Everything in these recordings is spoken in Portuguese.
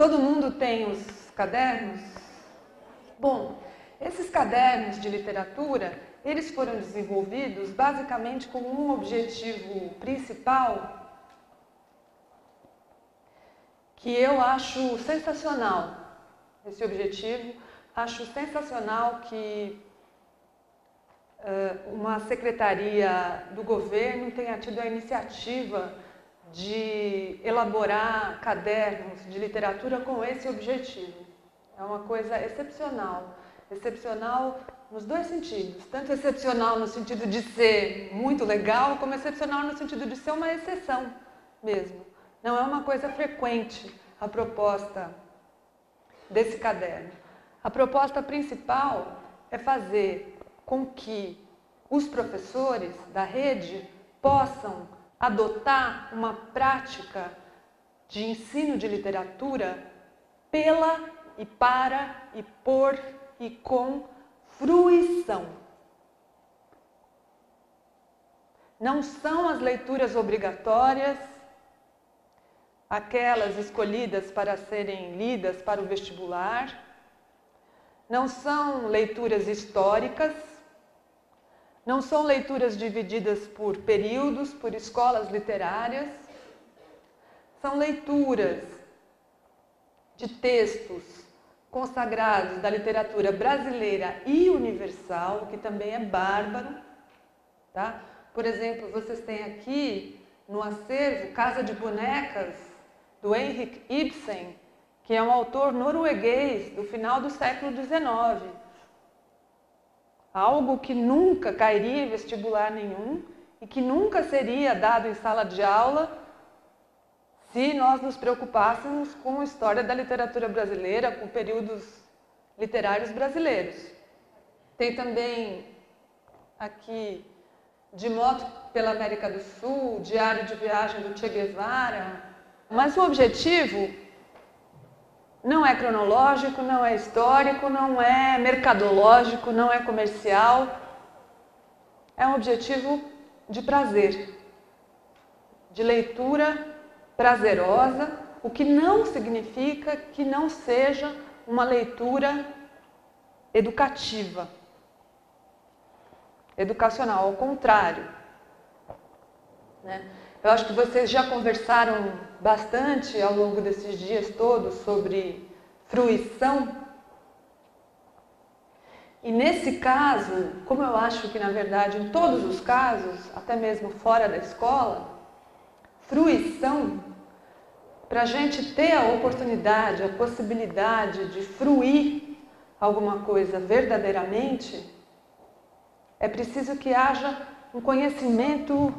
Todo mundo tem os cadernos? Bom, esses cadernos de literatura, eles foram desenvolvidos basicamente com um objetivo principal que eu acho sensacional. Esse objetivo, acho sensacional que uma secretaria do governo tenha tido a iniciativa de elaborar cadernos de literatura com esse objetivo. É uma coisa excepcional. Excepcional nos dois sentidos. Tanto excepcional no sentido de ser muito legal, como excepcional no sentido de ser uma exceção mesmo. Não é uma coisa frequente a proposta desse caderno. A proposta principal é fazer com que os professores da rede possam adotar uma prática de ensino de literatura pela e para e por e com fruição. Não são as leituras obrigatórias, aquelas escolhidas para serem lidas para o vestibular, não são leituras históricas, não são leituras divididas por períodos, por escolas literárias, são leituras de textos consagrados da literatura brasileira e universal, que também é bárbaro, tá? Por exemplo, vocês têm aqui no acervo Casa de Bonecas, do Henrik Ibsen, que é um autor norueguês do final do século XIX. Algo que nunca cairia em vestibular nenhum e que nunca seria dado em sala de aula se nós nos preocupássemos com a história da literatura brasileira, com períodos literários brasileiros. Tem também aqui De Moto pela América do Sul, Diário de Viagem do Che Guevara. Mas o objetivo não é cronológico, não é histórico, não é mercadológico, não é comercial. É um objetivo de prazer, de leitura prazerosa, o que não significa que não seja uma leitura educativa, educacional, ao contrário, né? Eu acho que vocês já conversaram bastante ao longo desses dias todos sobre fruição. E nesse caso, como eu acho que na verdade em todos os casos, até mesmo fora da escola, fruição, para a gente ter a oportunidade, a possibilidade de fruir alguma coisa verdadeiramente, é preciso que haja um conhecimento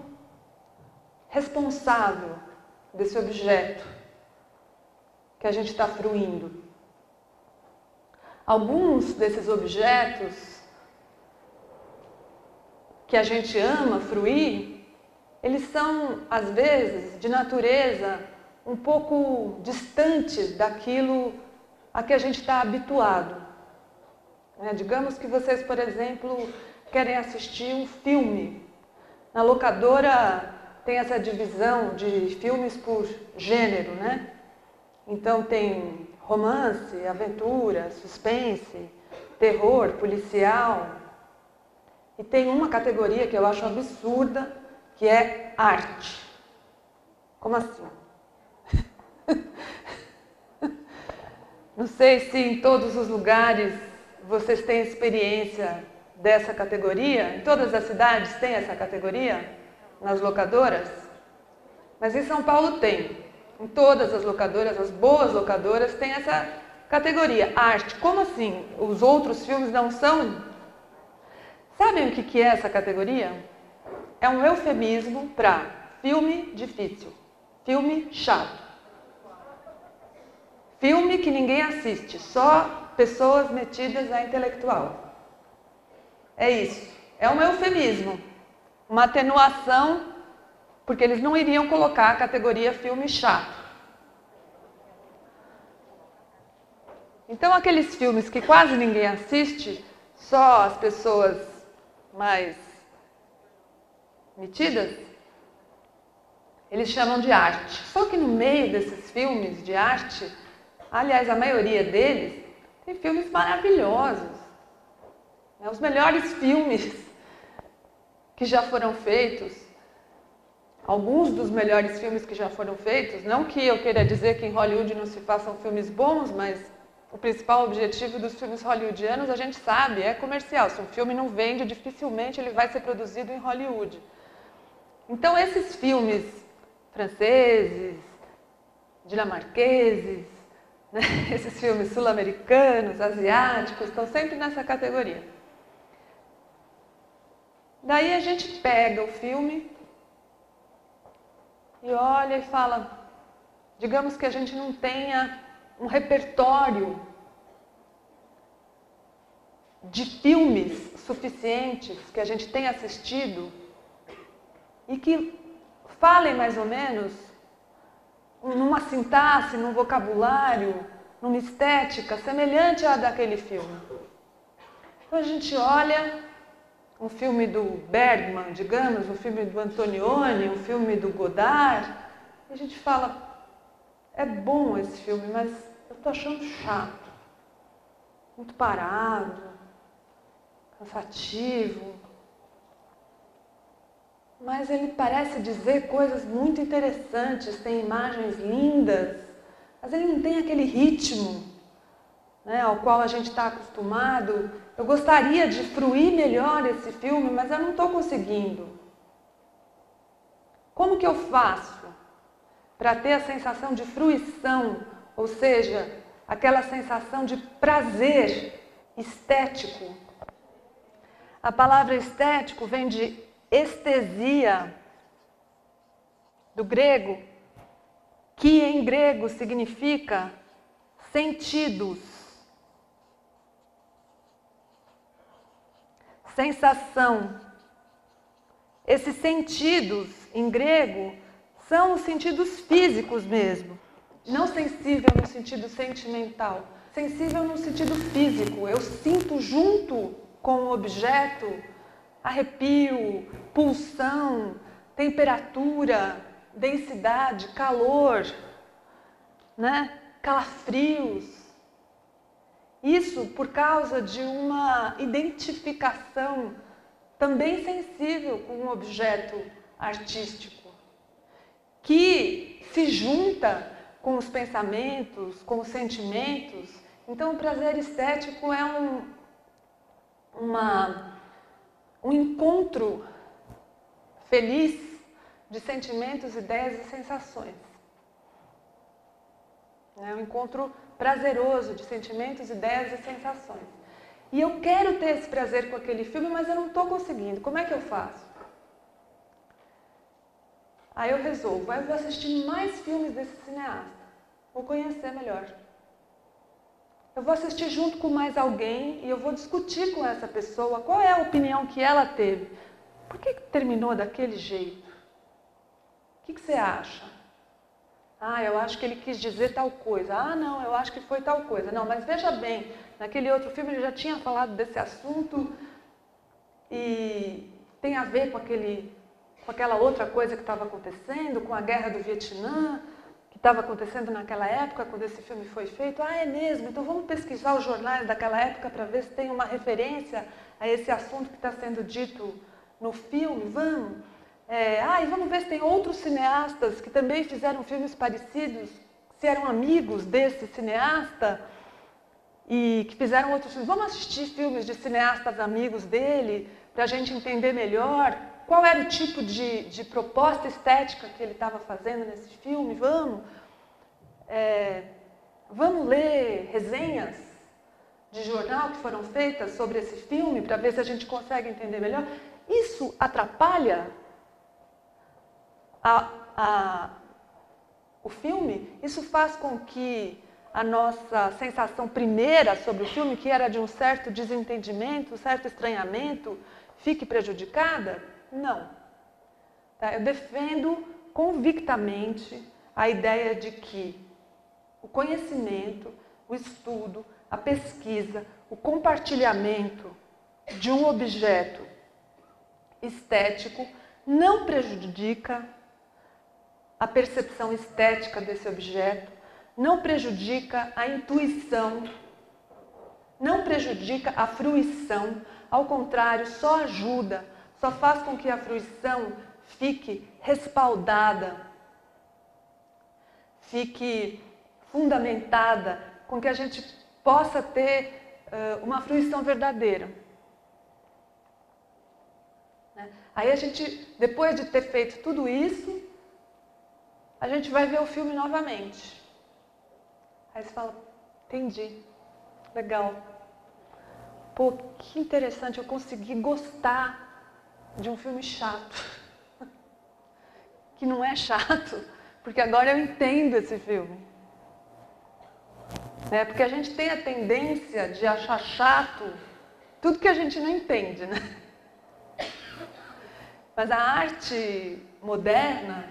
responsável desse objeto que a gente está fruindo. Alguns desses objetos que a gente ama fruir, eles são, às vezes, de natureza um pouco distantes daquilo a que a gente está habituado. Digamos que vocês, por exemplo, querem assistir um filme. Na locadora tem essa divisão de filmes por gênero, né? Então tem romance, aventura, suspense, terror, policial. E tem uma categoria que eu acho absurda, que é arte. Como assim? Não sei se em todos os lugares vocês têm experiência dessa categoria. Em todas as cidades tem essa categoria? Nas locadoras? Mas em São Paulo tem. Em todas as locadoras, as boas locadoras, tem essa categoria, arte. Como assim? Os outros filmes não são? Sabem o que é essa categoria? É um eufemismo para filme difícil, filme chato. Filme que ninguém assiste, só pessoas metidas a intelectual. É isso. É um eufemismo. Uma atenuação, porque eles não iriam colocar a categoria filme chato. Então, aqueles filmes que quase ninguém assiste, só as pessoas mais metidas, eles chamam de arte. Só que no meio desses filmes de arte, Aliás, a maioria deles tem filmes maravilhosos. Os melhores filmes que já foram feitos, alguns dos melhores filmes que já foram feitos, não que eu queira dizer que em Hollywood não se façam filmes bons, mas o principal objetivo dos filmes hollywoodianos, a gente sabe, é comercial. Se um filme não vende, dificilmente ele vai ser produzido em Hollywood. Então, esses filmes franceses, dinamarqueses, né? Esses filmes sul-americanos, asiáticos, estão sempre nessa categoria. Daí a gente pega o filme e olha e fala, digamos que a gente não tenha um repertório de filmes suficientes que a gente tenha assistido e que falem mais ou menos numa sintaxe, num vocabulário, numa estética semelhante à daquele filme. Então a gente olha um filme do Bergman, digamos, um filme do Antonioni, um filme do Godard, e a gente fala, é bom esse filme, mas eu estou achando chato, muito parado, cansativo. Mas ele parece dizer coisas muito interessantes, tem imagens lindas, mas ele não tem aquele ritmo, né, ao qual a gente está acostumado. Eu gostaria de fruir melhor esse filme, mas eu não estou conseguindo. Como que eu faço para ter a sensação de fruição, ou seja, aquela sensação de prazer estético? A palavra estético vem de estesia, do grego, que em grego significa sentidos, sensação. Esses sentidos, em grego, são os sentidos físicos mesmo. Não sensível no sentido sentimental, sensível no sentido físico. Eu sinto junto com o objeto arrepio, pulsão, temperatura, densidade, calor, né? Calafrios. Isso por causa de uma identificação também sensível com um objeto artístico, que se junta com os pensamentos, com os sentimentos. Então o prazer estético é um encontro feliz de sentimentos, ideias e sensações. É um encontro prazeroso de sentimentos, ideias e sensações. E eu quero ter esse prazer com aquele filme, mas eu não estou conseguindo. Como é que eu faço? Aí eu resolvo, eu vou assistir mais filmes desse cineasta, vou conhecer melhor. Eu vou assistir junto com mais alguém e eu vou discutir com essa pessoa qual é a opinião que ela teve. Por que terminou daquele jeito? O que você acha? Ah, eu acho que ele quis dizer tal coisa. Ah, não, eu acho que foi tal coisa. Não, mas veja bem, naquele outro filme ele já tinha falado desse assunto e tem a ver com aquela outra coisa que estava acontecendo, com a guerra do Vietnã, que estava acontecendo naquela época, quando esse filme foi feito. Ah, é mesmo? Então vamos pesquisar os jornais daquela época para ver se tem uma referência a esse assunto que está sendo dito no filme. Vamos. E vamos ver se tem outros cineastas que também fizeram filmes parecidos, se eram amigos desse cineasta e que fizeram outros filmes. Vamos assistir filmes de cineastas amigos dele para a gente entender melhor qual era o tipo de proposta estética que ele estava fazendo nesse filme. Vamos ler resenhas de jornal que foram feitas sobre esse filme para ver se a gente consegue entender melhor. Isso atrapalha o filme? Isso faz com que a nossa sensação primeira sobre o filme, que era de um certo desentendimento, um certo estranhamento, fique prejudicada? Não. Tá? Eu defendo convictamente a ideia de que o conhecimento, o estudo, a pesquisa, o compartilhamento de um objeto estético não prejudica a percepção estética desse objeto, não prejudica a intuição, não prejudica a fruição, ao contrário, só ajuda, só faz com que a fruição fique respaldada, fique fundamentada, com que a gente possa ter uma fruição verdadeira. Aí a gente, depois de ter feito tudo isso, a gente vai ver o filme novamente. Aí você fala, entendi, legal. Pô, que interessante, eu consegui gostar de um filme chato. Que não é chato, porque agora eu entendo esse filme. Porque a gente tem a tendência de achar chato tudo que a gente não entende, né? Mas a arte moderna,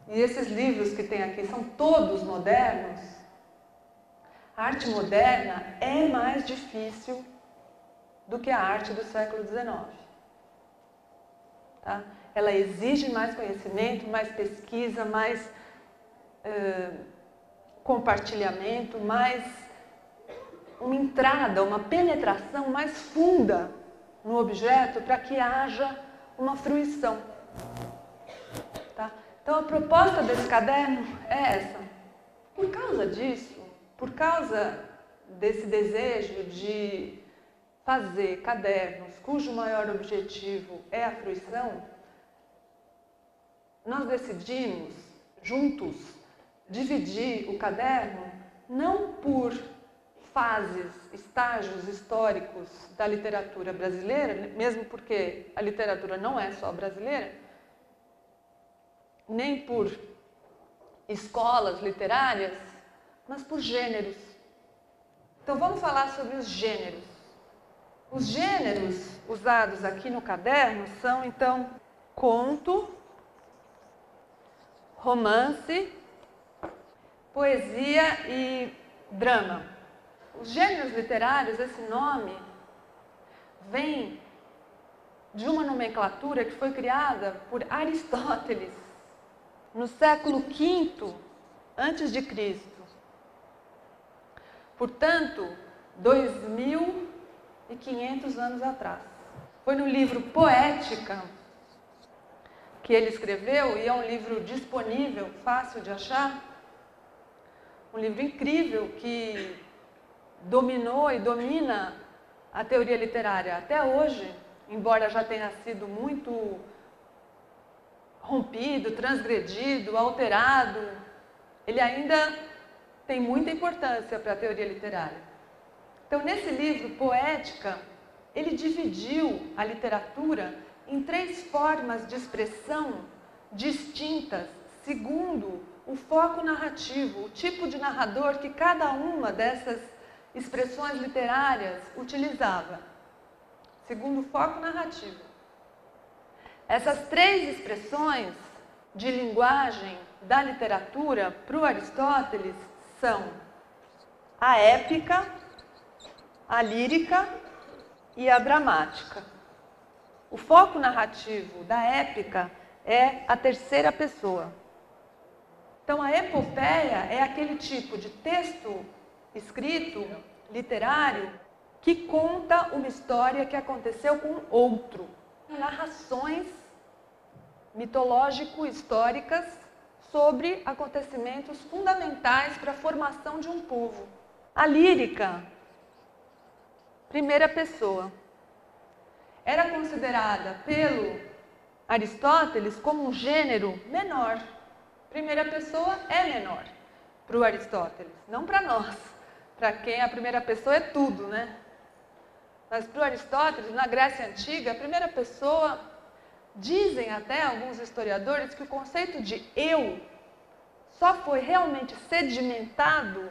e esses livros que tem aqui são todos modernos, a arte moderna é mais difícil do que a arte do século XIX. Tá? Ela exige mais conhecimento, mais pesquisa, mais compartilhamento, mais uma entrada, uma penetração mais funda no objeto para que haja uma fruição. Tá? Então a proposta desse caderno é essa. Por causa disso, por causa desse desejo de fazer cadernos cujo maior objetivo é a fruição, nós decidimos, juntos, dividir o caderno não por fases, estágios históricos da literatura brasileira, mesmo porque a literatura não é só brasileira, nem por escolas literárias, mas por gêneros. Então vamos falar sobre os gêneros. Os gêneros usados aqui no caderno são, então, conto, romance, poesia e drama. Os gêneros literários, esse nome, vem de uma nomenclatura que foi criada por Aristóteles no século V a.C. Portanto, 2.500 anos atrás. Foi no livro Poética que ele escreveu, e é um livro disponível, fácil de achar, um livro incrível que dominou e domina a teoria literária até hoje, embora já tenha sido muito rompido, transgredido, alterado, ele ainda tem muita importância para a teoria literária. Então, nesse livro, Poética, ele dividiu a literatura em 3 formas de expressão distintas, segundo o foco narrativo, o tipo de narrador que cada uma dessas expressões literárias utilizava, segundo o foco narrativo. Essas 3 expressões de linguagem da literatura para o Aristóteles são a épica, a lírica e a dramática. O foco narrativo da épica é a terceira pessoa. Então, a epopeia é aquele tipo de texto escrito, literário, que conta uma história que aconteceu com outro. Narrações mitológico-históricas sobre acontecimentos fundamentais para a formação de um povo. A lírica, primeira pessoa, era considerada pelo Aristóteles como um gênero menor. Primeira pessoa é menor para o Aristóteles, não para nós. Para quem a primeira pessoa é tudo, né? Mas para o Aristóteles, na Grécia Antiga, a primeira pessoa, dizem até alguns historiadores que o conceito de eu só foi realmente sedimentado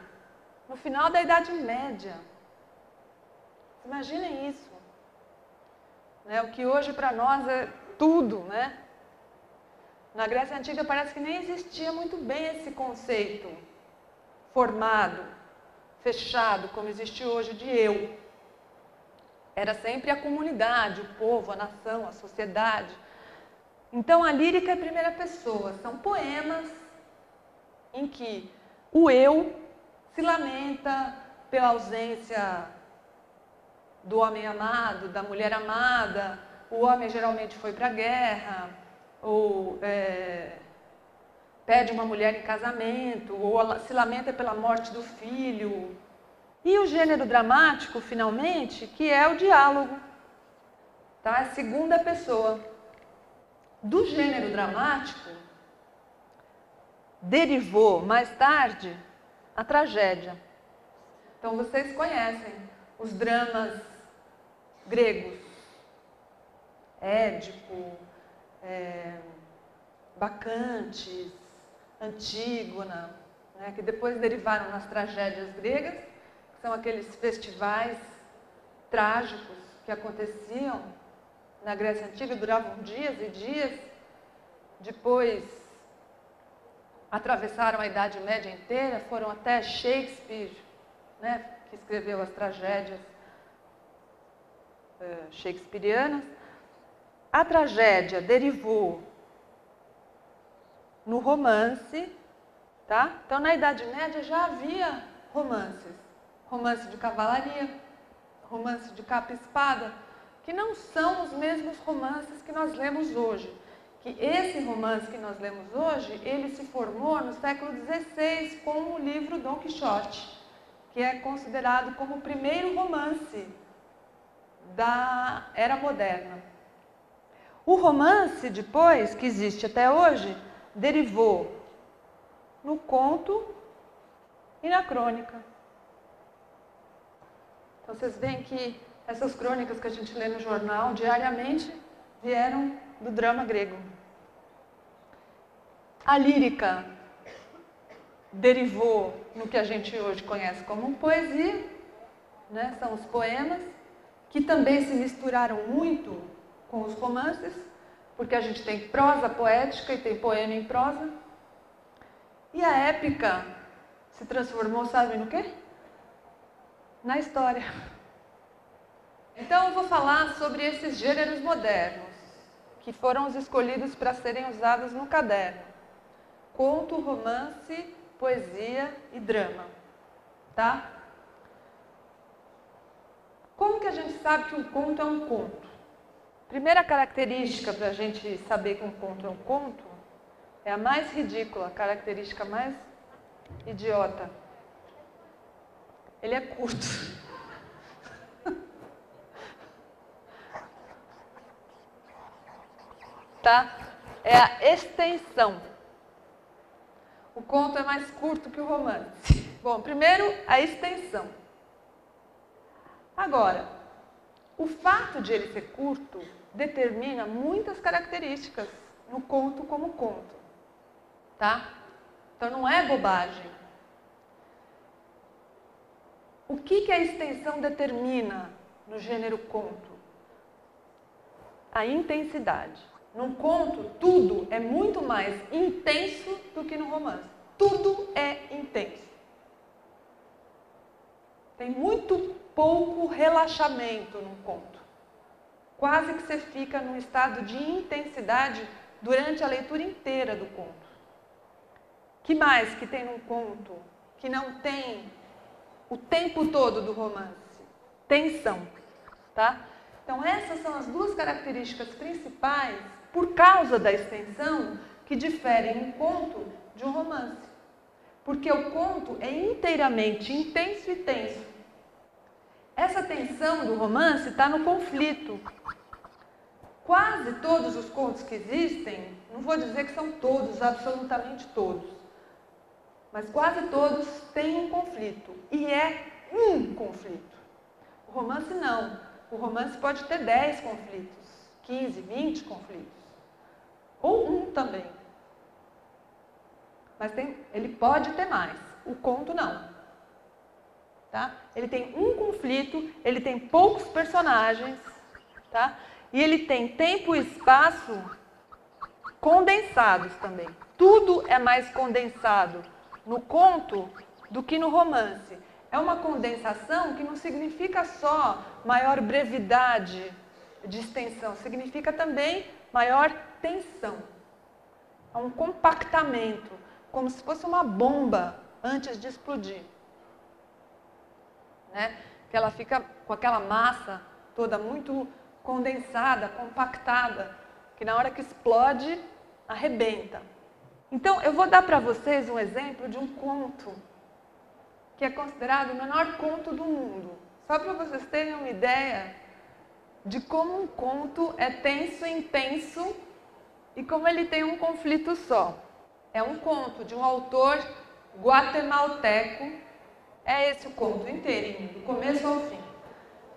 no final da Idade Média. Imaginem isso. O que hoje para nós é tudo, né? Na Grécia Antiga parece que nem existia muito bem esse conceito formado, fechado, como existe hoje de eu. Era sempre a comunidade, o povo, a nação, a sociedade. Então a lírica é a primeira pessoa, são poemas em que o eu se lamenta pela ausência do homem amado, da mulher amada. O homem geralmente foi para a guerra, ou pede uma mulher em casamento, ou se lamenta pela morte do filho. E o gênero dramático, finalmente, que é o diálogo, tá? A segunda pessoa. Do gênero dramático, derivou mais tarde a tragédia. Então vocês conhecem os dramas gregos, Édipo, Bacantes, Antígona, né, que depois derivaram nas tragédias gregas, que são aqueles festivais trágicos que aconteciam na Grécia Antiga, duravam dias e dias, depois atravessaram a Idade Média inteira, foram até Shakespeare, né, que escreveu as tragédias shakespearianas. A tragédia derivou no romance, tá? Então, na Idade Média já havia romances. Romance de cavalaria, romance de capa e espada, que não são os mesmos romances que nós lemos hoje. Que esse romance que nós lemos hoje, ele se formou no século XVI com o livro Dom Quixote, que é considerado como o primeiro romance da era moderna. O romance, depois, que existe até hoje, derivou no conto e na crônica. Então, vocês veem que essas crônicas que a gente lê no jornal diariamente vieram do drama grego. A lírica derivou no que a gente hoje conhece como poesia, né? São os poemas, que também se misturaram muito com os romances, porque a gente tem prosa poética e tem poema em prosa. E a épica se transformou, sabe no quê? Na história. Então eu vou falar sobre esses gêneros modernos, que foram os escolhidos para serem usados no caderno. Conto, romance, poesia e drama, tá? Como que a gente sabe que um conto é um conto? Primeira característica para a gente saber que um conto é um conto é a mais ridícula, a característica mais idiota. Ele é curto. Tá? É a extensão. O conto é mais curto que o romance. Bom, primeiro, a extensão. Agora, o fato de ele ser curto determina muitas características no conto como conto, tá? Então não é bobagem. O que a extensão determina no gênero conto? A intensidade. Num conto, tudo é muito mais intenso do que no romance. Tudo é intenso. Tem muito pouco relaxamento num conto. Quase que você fica num estado de intensidade durante a leitura inteira do conto. Que mais que tem num conto que não tem o tempo todo do romance? Tensão, tá? Então essas são as duas características principais, por causa da extensão, que diferem um conto de um romance. Porque o conto é inteiramente intenso e tenso. Essa tensão do romance está no conflito. Quase todos os contos que existem, não vou dizer que são todos, absolutamente todos, mas quase todos têm um conflito. E é um conflito. O romance não. O romance pode ter 10 conflitos, 15, 20 conflitos. Ou um também. Mas ele pode ter mais. O conto não. Tá? Ele tem um conflito, ele tem poucos personagens, tá? E ele tem tempo e espaço condensados também. Tudo é mais condensado no conto do que no romance. É uma condensação que não significa só maior brevidade de extensão, significa também maior tensão. É um compactamento, como se fosse uma bomba antes de explodir. né? Que ela fica com aquela massa toda muito condensada, compactada, que na hora que explode, arrebenta. Então, eu vou dar para vocês um exemplo de um conto que é considerado o menor conto do mundo. Só para vocês terem uma ideia de como um conto é tenso e intenso e como ele tem um conflito só. É um conto de um autor guatemalteco. É esse o conto inteirinho, do começo ao fim.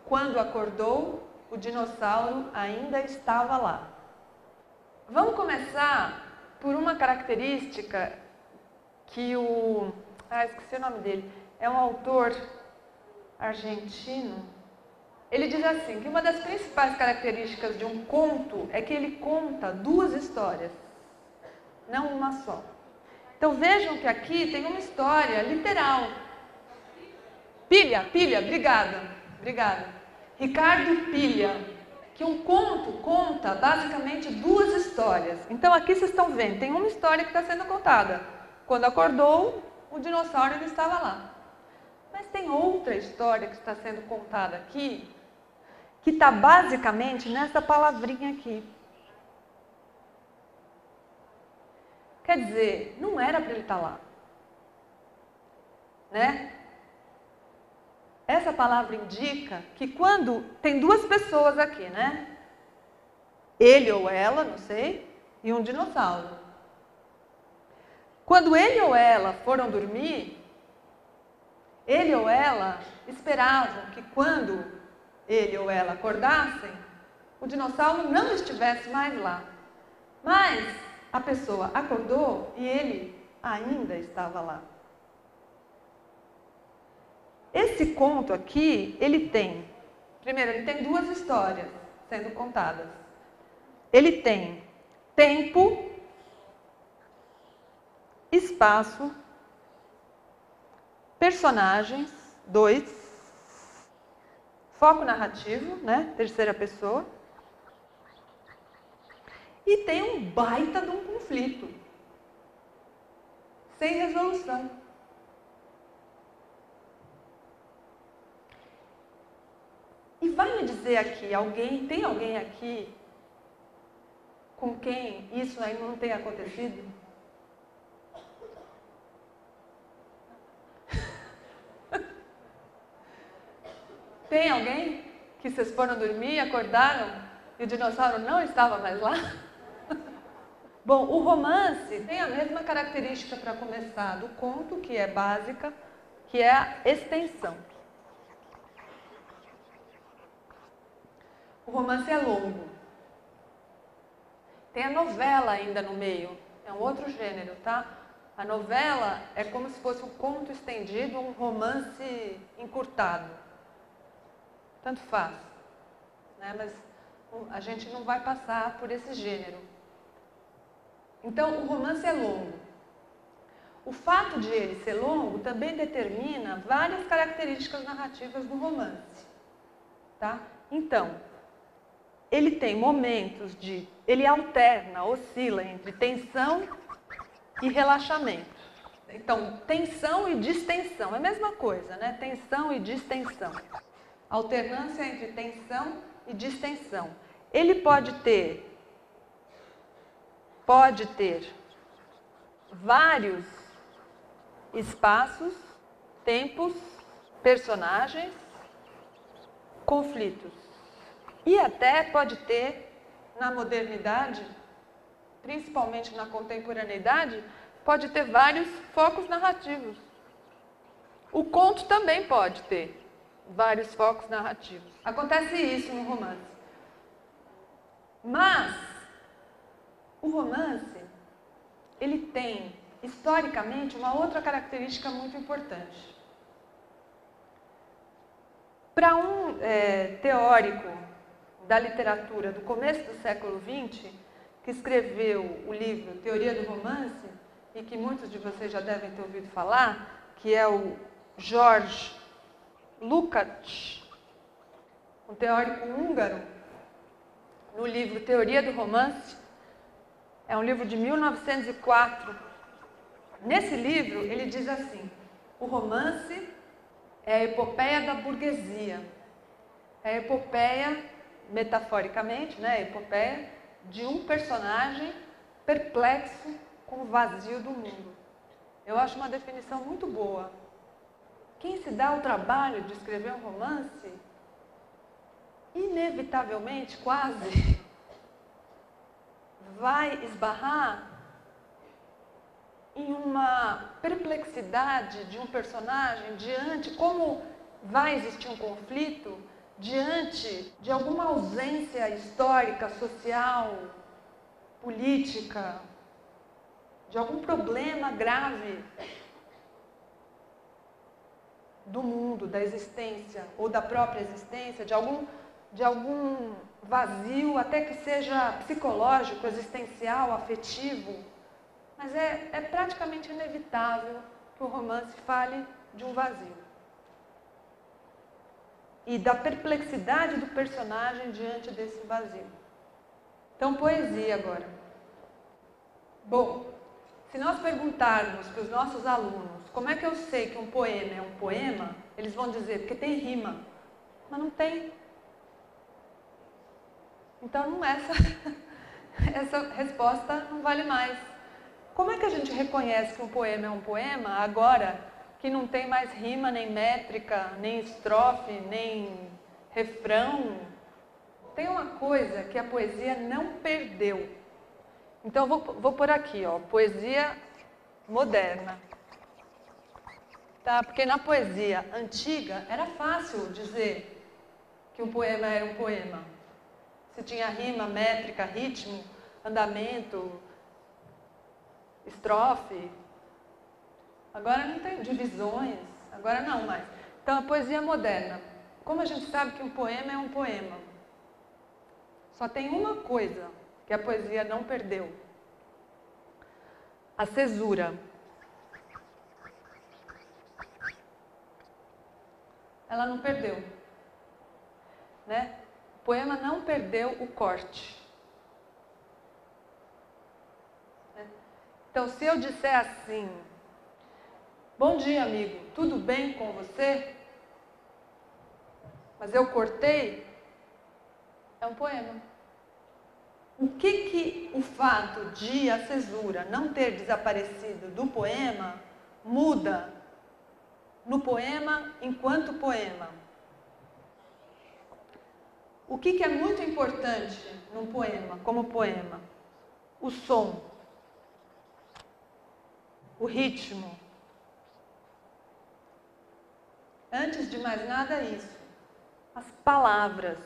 Quando acordou, o dinossauro ainda estava lá. Vamos começar por uma característica que esqueci o nome dele. É um autor argentino. Ele diz assim, que uma das principais características de um conto é que ele conta duas histórias, não uma só. Então vejam que aqui tem uma história literal. Pilha, obrigada. Ricardo Pilha, que um conto conta basicamente duas histórias. Então aqui vocês estão vendo, tem uma história que está sendo contada. Quando acordou, o dinossauro ainda estava lá. Mas tem outra história que está sendo contada aqui, que está basicamente nessa palavrinha aqui. Quer dizer, não era para ele estar lá, né? Essa palavra indica que quando tem duas pessoas aqui, né? Ele ou ela, não sei, e um dinossauro. Quando ele ou ela foram dormir, ele ou ela esperavam que quando ele ou ela acordassem, o dinossauro não estivesse mais lá. Mas a pessoa acordou e ele ainda estava lá. Esse conto aqui, primeiro, ele tem duas histórias sendo contadas. Ele tem tempo, espaço, personagens, 2, foco narrativo, né? Terceira pessoa. E tem um baita de um conflito, sem resolução. E vai me dizer aqui, tem alguém aqui com quem isso aí não tenha acontecido? Tem alguém que vocês foram dormir, acordaram e o dinossauro não estava mais lá? Bom, o romance tem a mesma característica para começar do conto, que é básica, que é a extensão. O romance é longo. Tem a novela ainda no meio, é um outro gênero, tá? A novela é como se fosse um conto estendido, um romance encurtado. Tanto faz, né? Mas a gente não vai passar por esse gênero. Então, o romance é longo. O fato de ele ser longo também determina várias características narrativas do romance, tá? Então, ele tem momentos ele alterna, oscila entre tensão e relaxamento. Então, tensão e distensão, é a mesma coisa, né? Tensão e distensão. Alternância entre tensão e distensão. Ele pode ter vários espaços, tempos, personagens, conflitos. E até pode ter, na modernidade, principalmente na contemporaneidade, pode ter vários focos narrativos. O conto também pode ter vários focos narrativos. Acontece isso no romance. Mas o romance, ele tem, historicamente, uma outra característica muito importante. Para um teórico da literatura do começo do século XX, que escreveu o livro Teoria do Romance, e que muitos de vocês já devem ter ouvido falar, que é o George Lukács, um teórico húngaro, no livro Teoria do Romance, é um livro de 1904. Nesse livro, ele diz assim: o romance é a epopeia da burguesia. É a epopeia, metaforicamente, né, a epopeia de um personagem perplexo com o vazio do mundo. Eu acho uma definição muito boa. Quem se dá o trabalho de escrever um romance, inevitavelmente, quase, vai esbarrar em uma perplexidade de um personagem diante, como vai existir um conflito, diante de alguma ausência histórica, social, política, de algum problema grave do mundo, da existência, ou da própria existência, de algum vazio, até que seja psicológico, existencial, afetivo. Mas é praticamente inevitável que o romance fale de um vazio. E da perplexidade do personagem diante desse vazio. Então, poesia agora. Bom, se nós perguntarmos para os nossos alunos como é que eu sei que um poema é um poema, eles vão dizer, porque tem rima. Mas não tem. Então, não essa resposta não vale mais. Como é que a gente reconhece que um poema é um poema agora que não tem mais rima, nem métrica, nem estrofe, nem refrão? Tem uma coisa que a poesia não perdeu. Então, eu vou pôr aqui, ó, poesia moderna. Tá? Porque na poesia antiga era fácil dizer que um poema era um poema. Se tinha rima, métrica, ritmo, andamento, estrofe. Agora não tem divisões, agora não mais. Então, a poesia moderna. Como a gente sabe que um poema é um poema? Só tem uma coisa que a poesia não perdeu. A cesura. Ela não perdeu. Né? O poema não perdeu o corte. Né? Então, se eu disser assim, bom dia, amigo, tudo bem com você? Mas eu cortei, é um poema. O que o fato de a cesura não ter desaparecido do poema muda no poema enquanto poema? O que é muito importante num poema, como poema? O som, o ritmo. Antes de mais nada isso, as palavras.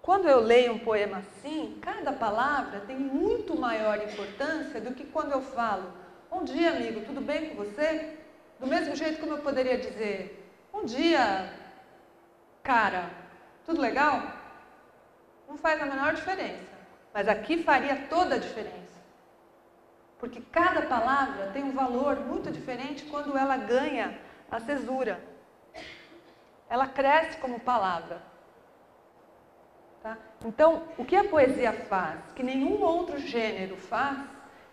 Quando eu leio um poema assim, cada palavra tem muito maior importância do que quando eu falo, bom dia, amigo, tudo bem com você? Do mesmo jeito como eu poderia dizer, bom dia, cara, tudo legal? Não faz a menor diferença, mas aqui faria toda a diferença. Porque cada palavra tem um valor muito diferente quando ela ganha a cesura. Ela cresce como palavra. Tá? Então, o que a poesia faz, que nenhum outro gênero faz,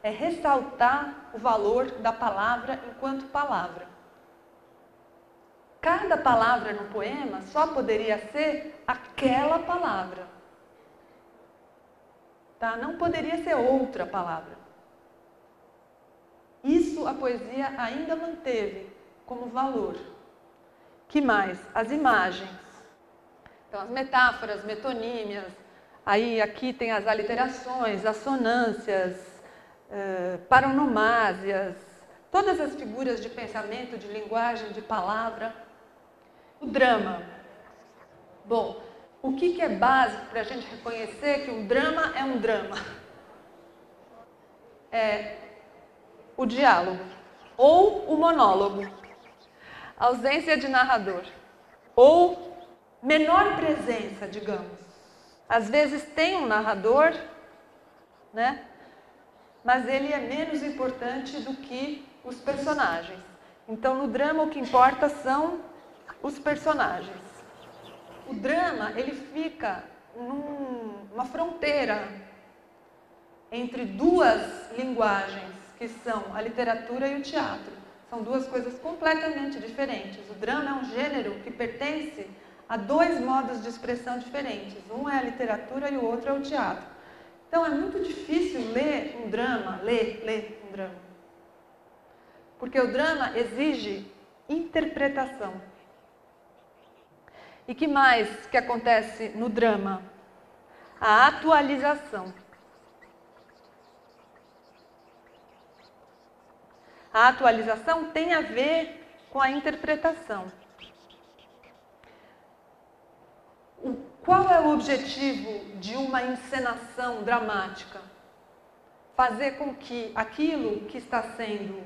é ressaltar o valor da palavra enquanto palavra. Cada palavra no poema só poderia ser aquela palavra. Tá? Não poderia ser outra palavra. Isso a poesia ainda manteve como valor. Que mais? As imagens. Então, as metáforas, metonímias, aí aqui tem as aliterações, assonâncias, paronomásias, todas as figuras de pensamento, de linguagem, de palavra. O drama. Bom, o que é básico para a gente reconhecer que um drama é um drama? É o diálogo, ou o monólogo, ausência de narrador, ou menor presença, digamos. Às vezes tem um narrador, né? Mas ele é menos importante do que os personagens. Então, no drama, o que importa são os personagens. O drama, ele fica numa fronteira entre duas linguagens, que são a literatura e o teatro. São duas coisas completamente diferentes. O drama é um gênero que pertence a dois modos de expressão diferentes. Um é a literatura e o outro é o teatro. Então é muito difícil ler um drama, ler um drama. Porque o drama exige interpretação. E que mais que acontece no drama? A atualização. A atualização tem a ver com a interpretação. Qual é o objetivo de uma encenação dramática? Fazer com que aquilo que está sendo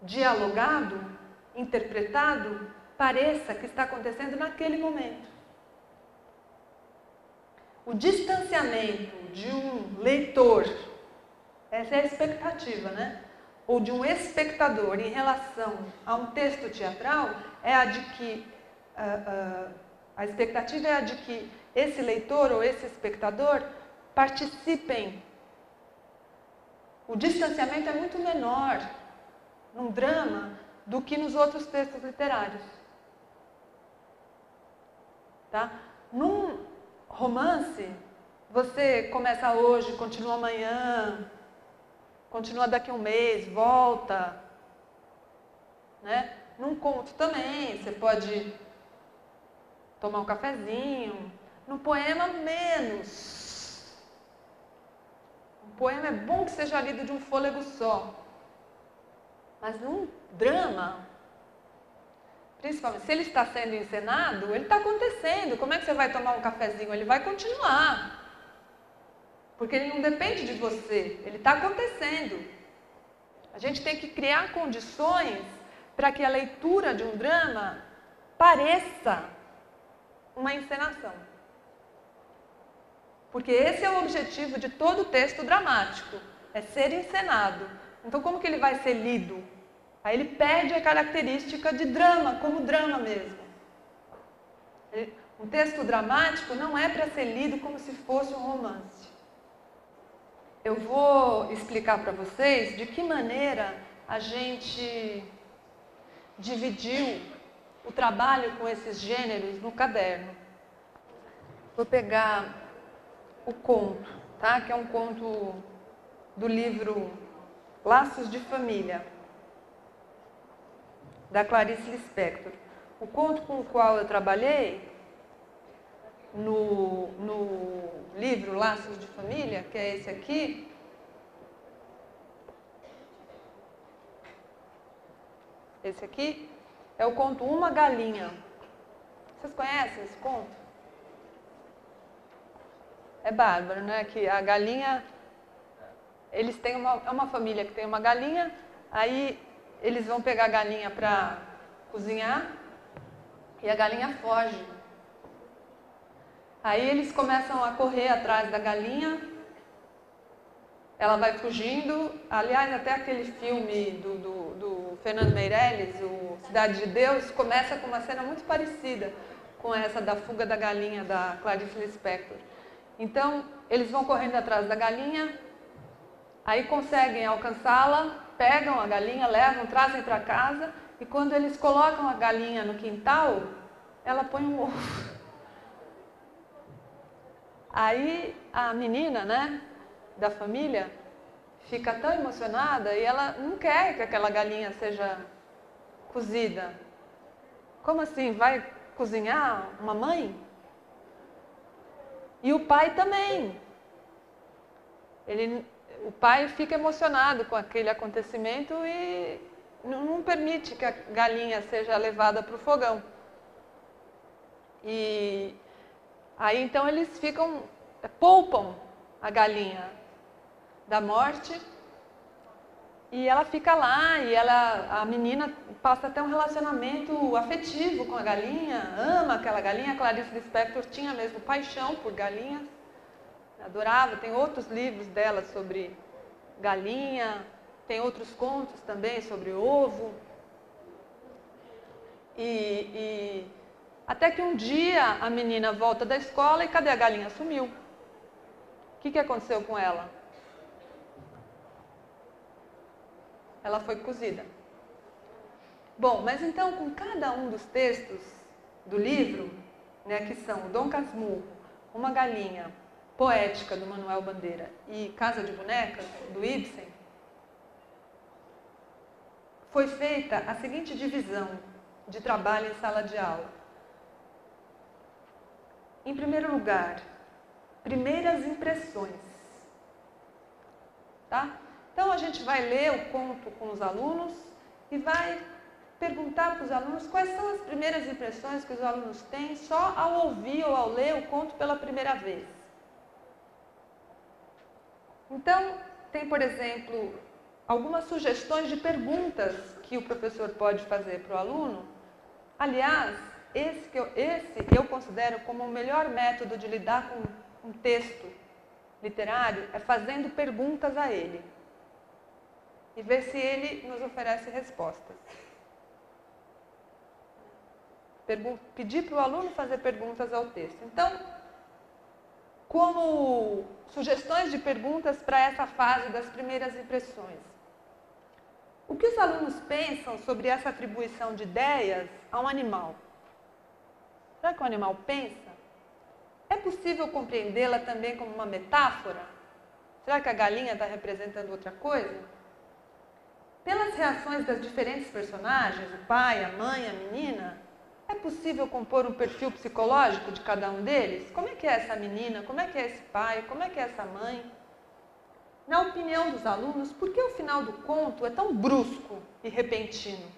dialogado, interpretado, pareça que está acontecendo naquele momento. O distanciamento de um leitor, essa é a expectativa, né? Ou de um espectador em relação a um texto teatral, é a de que a expectativa é a de que esse leitor ou esse espectador participem. O distanciamento é muito menor num drama do que nos outros textos literários. Tá? Num romance, você começa hoje, continua amanhã, continua daqui a um mês, volta. Né? Num conto também, você pode tomar um cafezinho. No poema, menos. Um poema é bom que seja lido de um fôlego só. Mas num drama, principalmente se ele está sendo encenado, ele está acontecendo. Como é que você vai tomar um cafezinho? Ele vai continuar. Porque ele não depende de você, ele está acontecendo. A gente tem que criar condições para que a leitura de um drama pareça uma encenação. Porque esse é o objetivo de todo texto dramático, é ser encenado. Então como que ele vai ser lido? Aí ele perde a característica de drama, como drama mesmo. Um texto dramático não é para ser lido como se fosse um romance. Eu vou explicar para vocês de que maneira a gente dividiu o trabalho com esses gêneros no caderno. Vou pegar o conto, tá? Que é um conto do livro Laços de Família, da Clarice Lispector. O conto com o qual eu trabalhei no livro Laços de Família, que é esse aqui, é o conto Uma Galinha. Vocês conhecem esse conto? É bárbaro, né? Que a galinha, eles têm uma família que tem uma galinha, aí eles vão pegar a galinha para cozinhar e a galinha foge. Aí eles começam a correr atrás da galinha, ela vai fugindo. Aliás, até aquele filme do Fernando Meirelles, o Cidade de Deus, começa com uma cena muito parecida com essa da fuga da galinha da Clarice Lispector. Então, eles vão correndo atrás da galinha, aí conseguem alcançá-la, pegam a galinha, levam, trazem para casa, e quando eles colocam a galinha no quintal, ela põe um ovo. Aí a menina, né, da família, fica tão emocionada e ela não quer que aquela galinha seja cozida. Como assim? Vai cozinhar uma mãe? E o pai também. O pai fica emocionado com aquele acontecimento e não permite que a galinha seja levada para o fogão. E aí então eles poupam a galinha da morte e ela fica lá e a menina passa até um relacionamento afetivo com a galinha, ama aquela galinha. A Clarice Lispector tinha mesmo paixão por galinhas, adorava. Tem outros livros dela sobre galinha, tem outros contos também sobre ovo. E até que um dia a menina volta da escola e cadê a galinha? Sumiu. O que aconteceu com ela? Ela foi cozida. Bom, mas então com cada um dos textos do livro, né, que são Dom Casmurro, Uma Galinha, Poética, do Manuel Bandeira, e Casa de Bonecas, do Ibsen, foi feita a seguinte divisão de trabalho em sala de aula. Em primeiro lugar, primeiras impressões. Tá? Então a gente vai ler o conto com os alunos e vai perguntar para os alunos quais são as primeiras impressões que os alunos têm só ao ouvir ou ao ler o conto pela primeira vez. Então, tem, por exemplo, algumas sugestões de perguntas que o professor pode fazer para o aluno. Aliás, esse eu considero como o melhor método de lidar com um texto literário, é fazendo perguntas a ele e ver se ele nos oferece respostas. Pedir para o aluno fazer perguntas ao texto. Então, como sugestões de perguntas para essa fase das primeiras impressões. O que os alunos pensam sobre essa atribuição de ideias a um animal? Será que o animal pensa? É possível compreendê-la também como uma metáfora? Será que a galinha está representando outra coisa? Pelas reações das diferentes personagens, o pai, a mãe, a menina, é possível compor um perfil psicológico de cada um deles? Como é que é essa menina? Como é que é esse pai? Como é que é essa mãe? Na opinião dos alunos, por que o final do conto é tão brusco e repentino?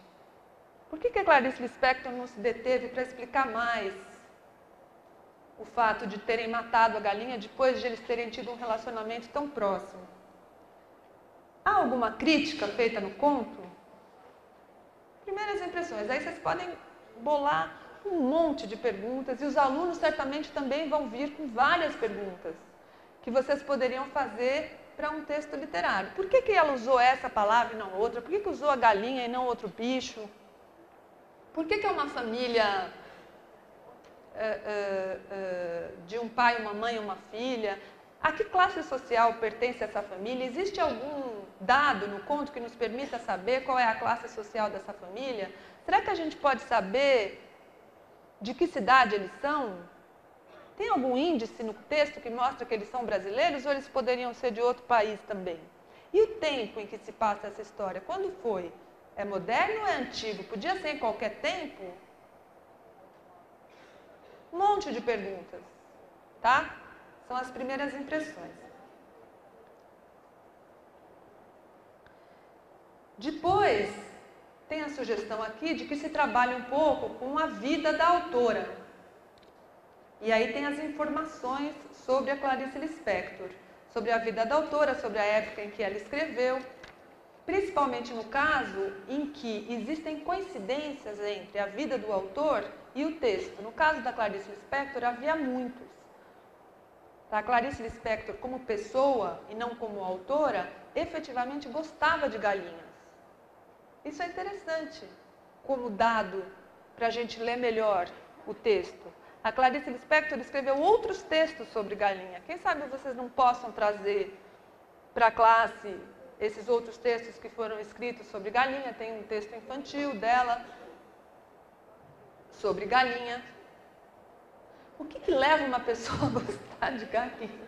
Por que a Clarice Lispector não se deteve para explicar mais o fato de terem matado a galinha depois de eles terem tido um relacionamento tão próximo? Há alguma crítica feita no conto? Primeiras impressões. Aí vocês podem bolar um monte de perguntas e os alunos certamente também vão vir com várias perguntas que vocês poderiam fazer para um texto literário. Por que ela usou essa palavra e não outra? Por que usou a galinha e não outro bicho? Por que é uma família de um pai, uma mãe e uma filha? A que classe social pertence essa família? Existe algum dado no conto que nos permita saber qual é a classe social dessa família? Será que a gente pode saber de que cidade eles são? Tem algum índice no texto que mostra que eles são brasileiros ou eles poderiam ser de outro país também? E o tempo em que se passa essa história? Quando foi? É moderno ou é antigo? Podia ser em qualquer tempo? Um monte de perguntas, tá? São as primeiras impressões. Depois, tem a sugestão aqui de que se trabalhe um pouco com a vida da autora. E aí tem as informações sobre a Clarice Lispector, sobre a vida da autora, sobre a época em que ela escreveu, principalmente no caso em que existem coincidências entre a vida do autor e o texto. No caso da Clarice Lispector, havia muitos. A Clarice Lispector, como pessoa e não como autora, efetivamente gostava de galinhas. Isso é interessante, como dado para a gente ler melhor o texto. A Clarice Lispector escreveu outros textos sobre galinha. Quem sabe vocês não possam trazer para a classe esses outros textos que foram escritos sobre galinha. Tem um texto infantil dela sobre galinha. O que leva uma pessoa a gostar de galinha?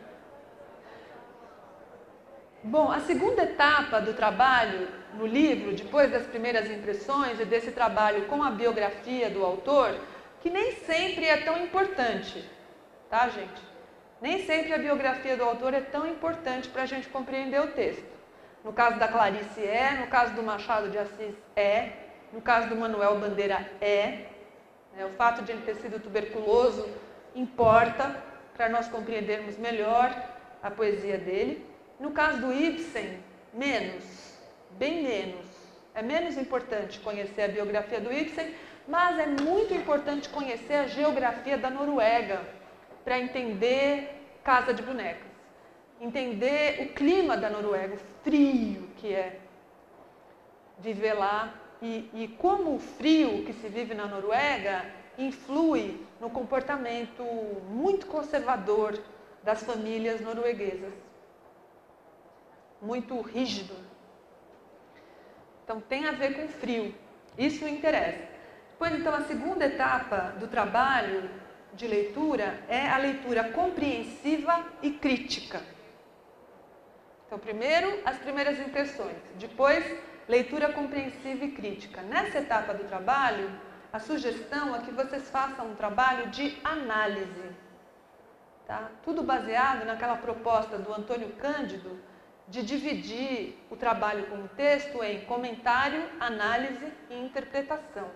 Bom, a segunda etapa do trabalho no livro, depois das primeiras impressões e desse trabalho com a biografia do autor, que nem sempre é tão importante, tá, gente? Nem sempre a biografia do autor é tão importante para a gente compreender o texto. No caso da Clarice no caso do Machado de Assis no caso do Manuel Bandeira o fato de ele ter sido tuberculoso importa para nós compreendermos melhor a poesia dele. No caso do Ibsen, menos, bem menos. É menos importante conhecer a biografia do Ibsen, mas é muito importante conhecer a geografia da Noruega para entender Casa de Bonecas. Entender o clima da Noruega, o frio que é viver lá e como o frio que se vive na Noruega influi no comportamento muito conservador das famílias norueguesas. Muito rígido. Então tem a ver com frio. Isso interessa. Depois, então, a segunda etapa do trabalho de leitura é a leitura compreensiva e crítica. Então, primeiro, as primeiras impressões. Depois, leitura compreensiva e crítica. Nessa etapa do trabalho, a sugestão é que vocês façam um trabalho de análise. Tá? Tudo baseado naquela proposta do Antônio Cândido de dividir o trabalho com o texto em comentário, análise e interpretação.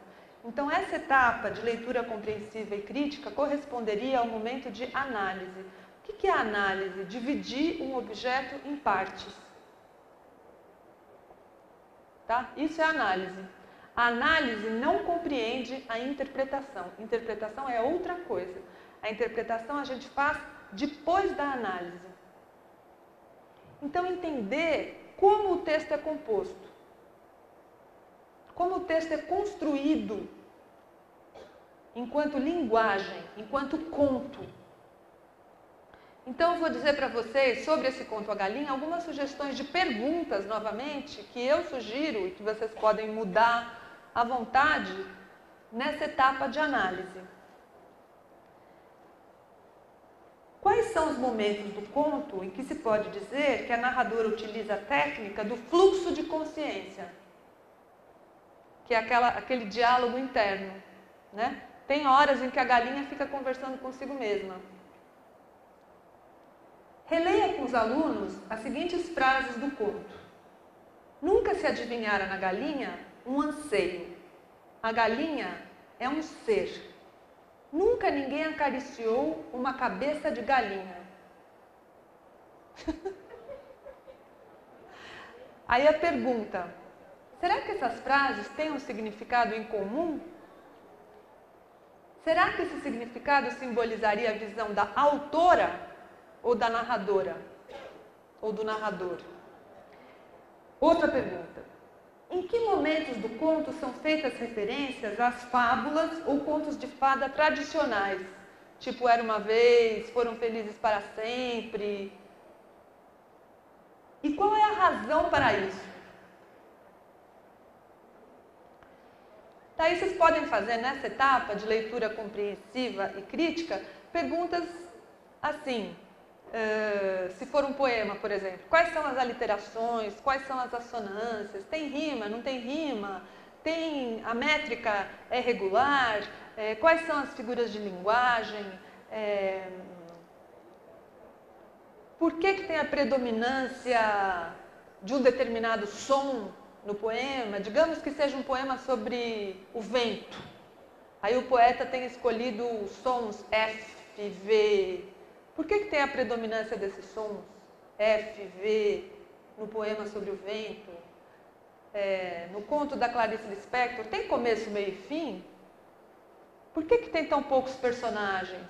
Então, essa etapa de leitura compreensiva e crítica corresponderia ao momento de análise. O que é a análise? Dividir um objeto em partes. Tá? Isso é análise. A análise não compreende a interpretação. Interpretação é outra coisa. A interpretação a gente faz depois da análise. Então, entender como o texto é composto, como o texto é construído enquanto linguagem, enquanto conto. Então, eu vou dizer para vocês, sobre esse conto A Galinha, algumas sugestões de perguntas, novamente, que eu sugiro e que vocês podem mudar à vontade nessa etapa de análise. Quais são os momentos do conto em que se pode dizer que a narradora utiliza a técnica do fluxo de consciência? Que é aquele diálogo interno, né? Tem horas em que a galinha fica conversando consigo mesma. Releia com os alunos as seguintes frases do conto. Nunca se adivinhara na galinha um anseio. A galinha é um ser. Nunca ninguém acariciou uma cabeça de galinha. Aí a pergunta, será que essas frases têm um significado em comum? Será que esse significado simbolizaria a visão da autora ou da narradora? Ou do narrador? Outra pergunta. Em que momentos do conto são feitas referências às fábulas ou contos de fada tradicionais? Tipo, Era uma Vez, Foram Felizes para Sempre. E qual é a razão para isso? Daí vocês podem fazer nessa etapa de leitura compreensiva e crítica perguntas assim. Se for um poema, por exemplo, quais são as aliterações, quais são as assonâncias, tem rima, não tem rima, a métrica é regular, quais são as figuras de linguagem, por que tem a predominância de um determinado som no poema? Digamos que seja um poema sobre o vento, aí o poeta tem escolhido os sons F, V. Por que tem a predominância desses sons, F, V, no poema sobre o vento? No conto da Clarice Lispector, tem começo, meio e fim? Por que tem tão poucos personagens?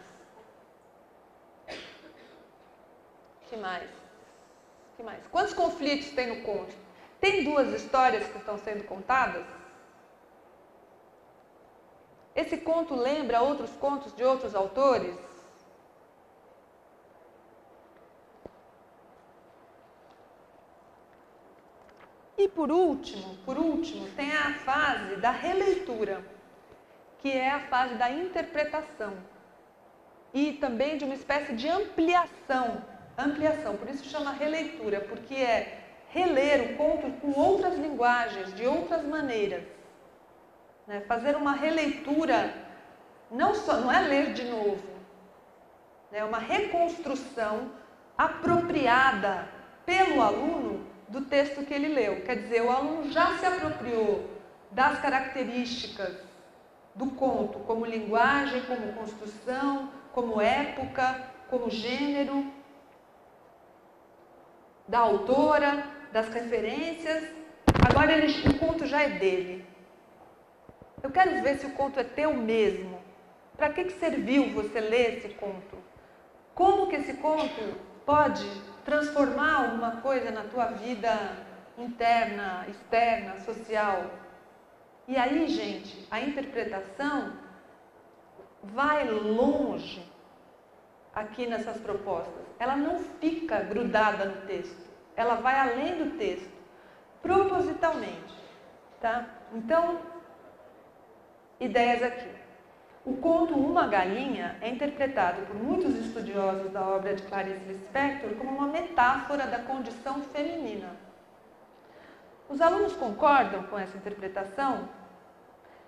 Que mais? Quantos conflitos tem no conto? Tem duas histórias que estão sendo contadas? Esse conto lembra outros contos de outros autores? E por último, tem a fase da releitura, que é a fase da interpretação e também de uma espécie de ampliação, por isso chama releitura, porque é reler o conto com outras linguagens, de outras maneiras, né? Fazer uma releitura, não é ler de novo, é uma reconstrução apropriada pelo aluno do texto que ele leu. Quer dizer, o aluno já se apropriou das características do conto, como linguagem, como construção, como época, como gênero, da autora, das referências. Agora o conto já é dele. Eu quero ver se o conto é teu mesmo. Para que serviu você ler esse conto? Como que esse conto pode transformar alguma coisa na tua vida interna, externa, social? E aí, gente, a interpretação vai longe aqui nessas propostas. Ela não fica grudada no texto, ela vai além do texto, propositalmente, tá? Então, ideias aqui. O conto Uma Galinha é interpretado por muitos estudiosos da obra de Clarice Lispector como uma metáfora da condição feminina. Os alunos concordam com essa interpretação?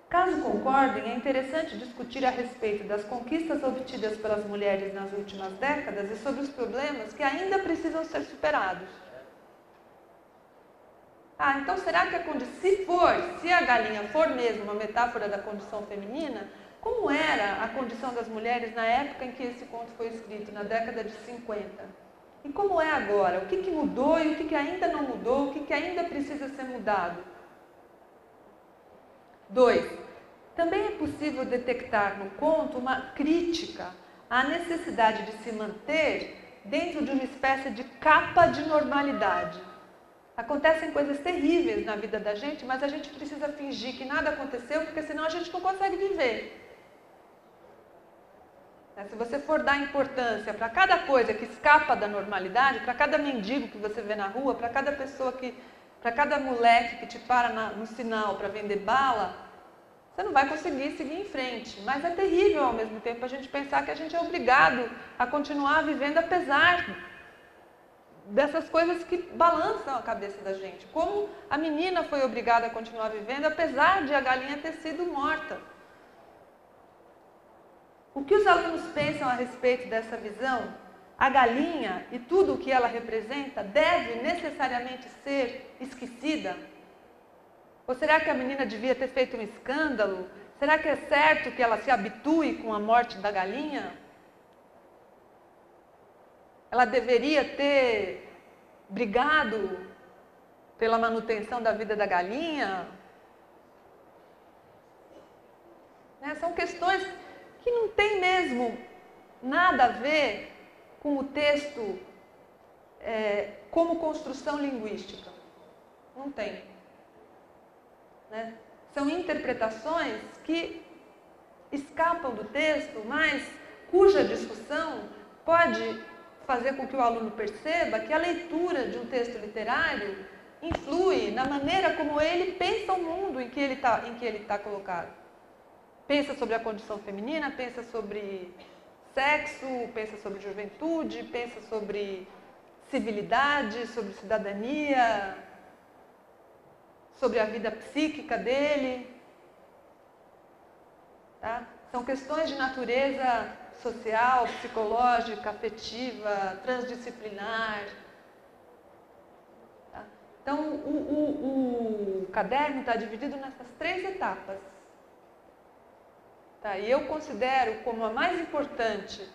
Caso concordem, é interessante discutir a respeito das conquistas obtidas pelas mulheres nas últimas décadas e sobre os problemas que ainda precisam ser superados. Então será que se a galinha for mesmo uma metáfora da condição feminina, como era a condição das mulheres na época em que esse conto foi escrito, na década de 50? E como é agora? O que mudou e o que ainda não mudou? O que ainda precisa ser mudado? 2. Também é possível detectar no conto uma crítica à necessidade de se manter dentro de uma espécie de capa de normalidade. Acontecem coisas terríveis na vida da gente, mas a gente precisa fingir que nada aconteceu, porque senão a gente não consegue viver. Se você for dar importância para cada coisa que escapa da normalidade, para cada mendigo que você vê na rua, para cada para cada moleque que te para no sinal para vender bala, você não vai conseguir seguir em frente. Mas é terrível ao mesmo tempo a gente pensar que a gente é obrigado a continuar vivendo apesar dessas coisas que balançam a cabeça da gente. Como a menina foi obrigada a continuar vivendo apesar de a galinha ter sido morta. O que os alunos pensam a respeito dessa visão? A galinha e tudo o que ela representa deve necessariamente ser esquecida? Ou será que a menina devia ter feito um escândalo? Será que é certo que ela se habitue com a morte da galinha? Ela deveria ter brigado pela manutenção da vida da galinha? São questões que não tem mesmo nada a ver com o texto como construção linguística. Não tem. São interpretações que escapam do texto, mas cuja discussão pode fazer com que o aluno perceba que a leitura de um texto literário influi na maneira como ele pensa o mundo em que ele está colocado. Pensa sobre a condição feminina, pensa sobre sexo, pensa sobre juventude, pensa sobre civilidade, sobre cidadania, sobre a vida psíquica dele. São questões de natureza social, psicológica, afetiva, transdisciplinar. Então, o caderno está dividido nessas 3 etapas. E eu considero como a mais importante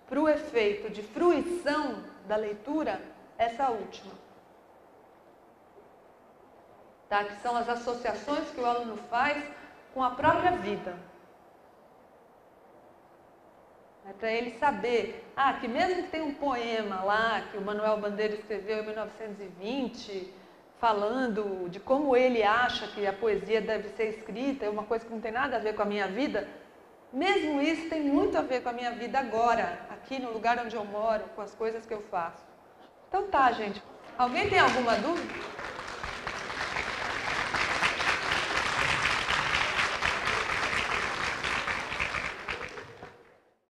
para o efeito de fruição da leitura essa última. Que são as associações que o aluno faz com a própria vida. Para ele saber, que mesmo que tem um poema lá, que o Manuel Bandeira escreveu em 1920, falando de como ele acha que a poesia deve ser escrita, é uma coisa que não tem nada a ver com a minha vida, mesmo isso tem muito a ver com a minha vida agora, aqui no lugar onde eu moro, com as coisas que eu faço. Então gente. Alguém tem alguma dúvida?